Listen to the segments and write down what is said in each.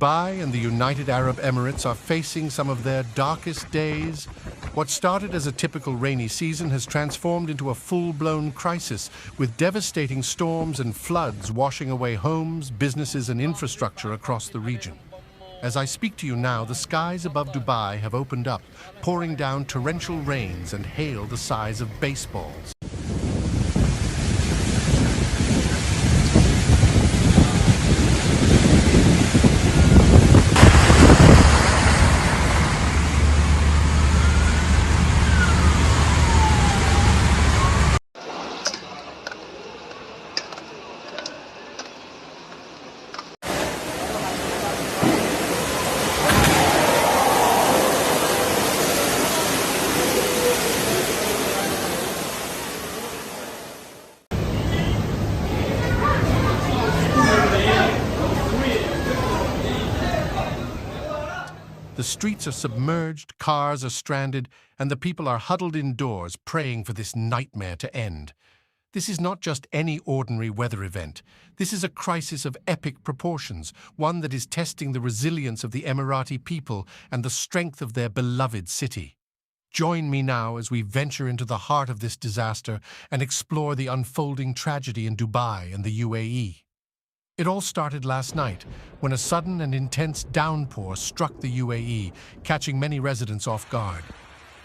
Dubai and the United Arab Emirates are facing some of their darkest days. What started as a typical rainy season has transformed into a full-blown crisis, with devastating storms and floods washing away homes, businesses, and infrastructure across the region. As I speak to you now, the skies above Dubai have opened up, pouring down torrential rains and hail the size of baseballs. The streets are submerged, cars are stranded, and the people are huddled indoors praying for this nightmare to end. This is not just any ordinary weather event. This is a crisis of epic proportions, one that is testing the resilience of the Emirati people and the strength of their beloved city. Join me now as we venture into the heart of this disaster and explore the unfolding tragedy in Dubai and the UAE. It all started last night, when a sudden and intense downpour struck the UAE, catching many residents off guard.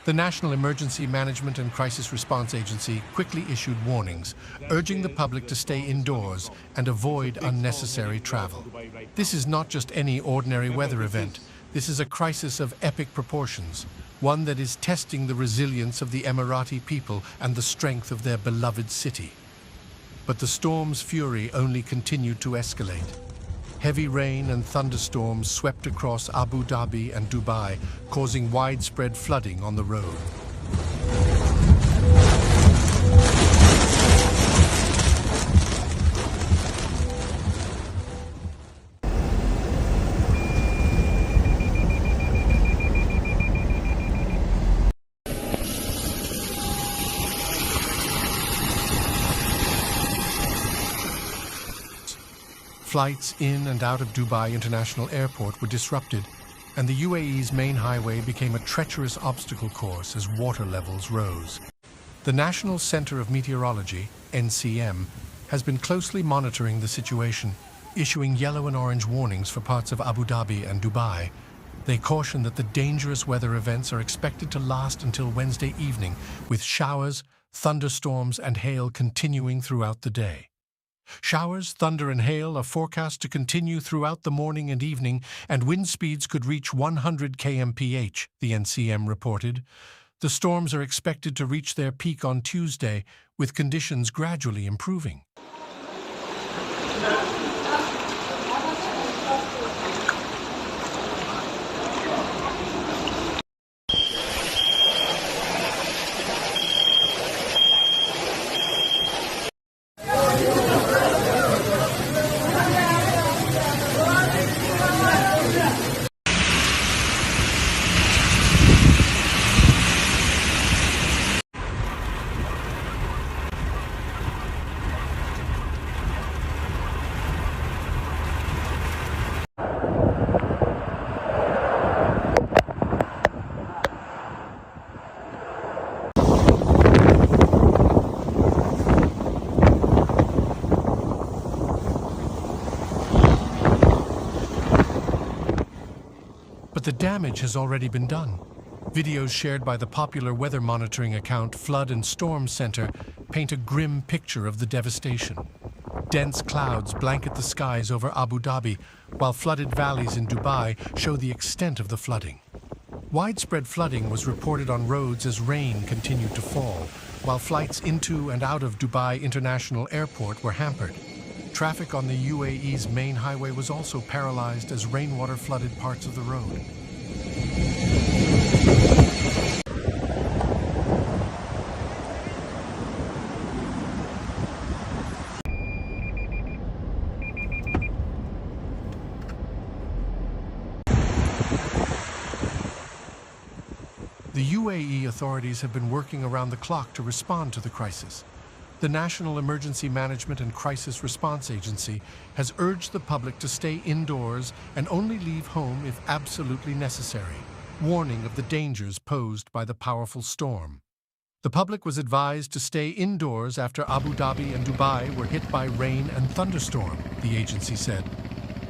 The National Emergency Management and Crisis Response Agency quickly issued warnings, urging the public to stay indoors and avoid unnecessary travel. This is not just any ordinary weather event. This is a crisis of epic proportions, one that is testing the resilience of the Emirati people and the strength of their beloved city. But the storm's fury only continued to escalate. Heavy rain and thunderstorms swept across Abu Dhabi and Dubai, causing widespread flooding on the road. Flights in and out of Dubai International Airport were disrupted, and the UAE's main highway became a treacherous obstacle course as water levels rose. The National Center of Meteorology, NCM, has been closely monitoring the situation, issuing yellow and orange warnings for parts of Abu Dhabi and Dubai. They caution that the dangerous weather events are expected to last until Wednesday evening, with showers, thunderstorms, and hail continuing throughout the day. Showers, thunder, and hail are forecast to continue throughout the morning and evening, and wind speeds could reach 100 kmph, the NCM reported. The storms are expected to reach their peak on Tuesday, with conditions gradually improving. But the damage has already been done. Videos shared by the popular weather monitoring account Flood and Storm Center paint a grim picture of the devastation. Dense clouds blanket the skies over Abu Dhabi, while flooded valleys in Dubai show the extent of the flooding. Widespread flooding was reported on roads as rain continued to fall, while flights into and out of Dubai International Airport were hampered. Traffic on the UAE's main highway was also paralyzed as rainwater flooded parts of the road. The UAE authorities have been working around the clock to respond to the crisis. The National Emergency Management and Crisis Response Agency has urged the public to stay indoors and only leave home if absolutely necessary, warning of the dangers posed by the powerful storm. The public was advised to stay indoors after Abu Dhabi and Dubai were hit by rain and thunderstorm, the agency said.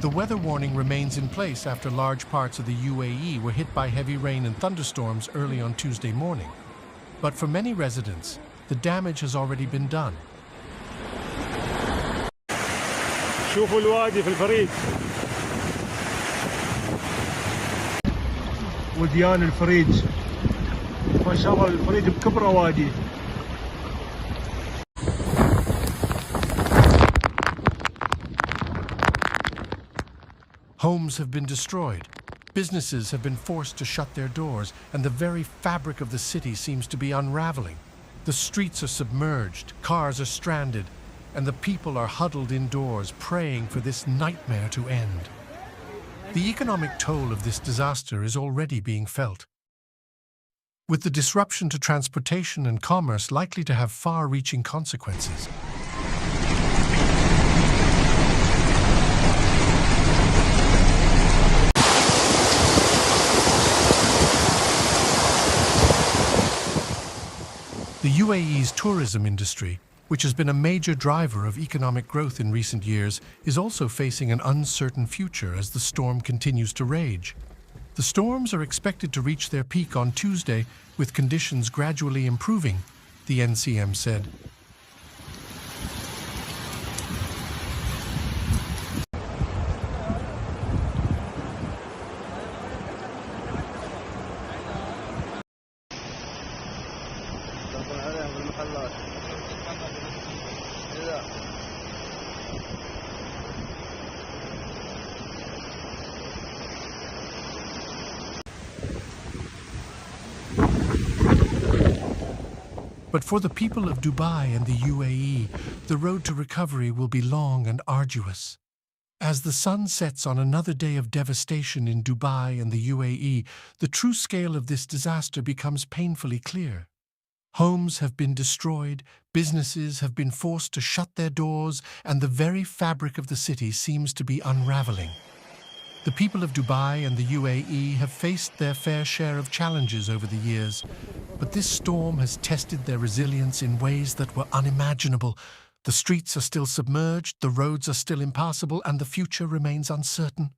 The weather warning remains in place after large parts of the UAE were hit by heavy rain and thunderstorms early on Tuesday morning. But for many residents, the damage has already been done. شوفوا الوادي في الفريج وديان الفريج ما شاء الله الفريج بكبره وادي. Homes have been destroyed. Businesses have been forced to shut their doors, and the very fabric of the city seems to be unraveling. The streets are submerged, cars are stranded, and the people are huddled indoors, praying for this nightmare to end. The economic toll of this disaster is already being felt, with the disruption to transportation and commerce likely to have far-reaching consequences. The UAE's tourism industry, which has been a major driver of economic growth in recent years, is also facing an uncertain future as the storm continues to rage. The storms are expected to reach their peak on Tuesday, with conditions gradually improving, the NCM said. But for the people of Dubai and the UAE, the road to recovery will be long and arduous. As the sun sets on another day of devastation in Dubai and the UAE, the true scale of this disaster becomes painfully clear. Homes have been destroyed, businesses have been forced to shut their doors, and the very fabric of the city seems to be unraveling. The people of Dubai and the UAE have faced their fair share of challenges over the years, but this storm has tested their resilience in ways that were unimaginable. The streets are still submerged, the roads are still impassable, and the future remains uncertain.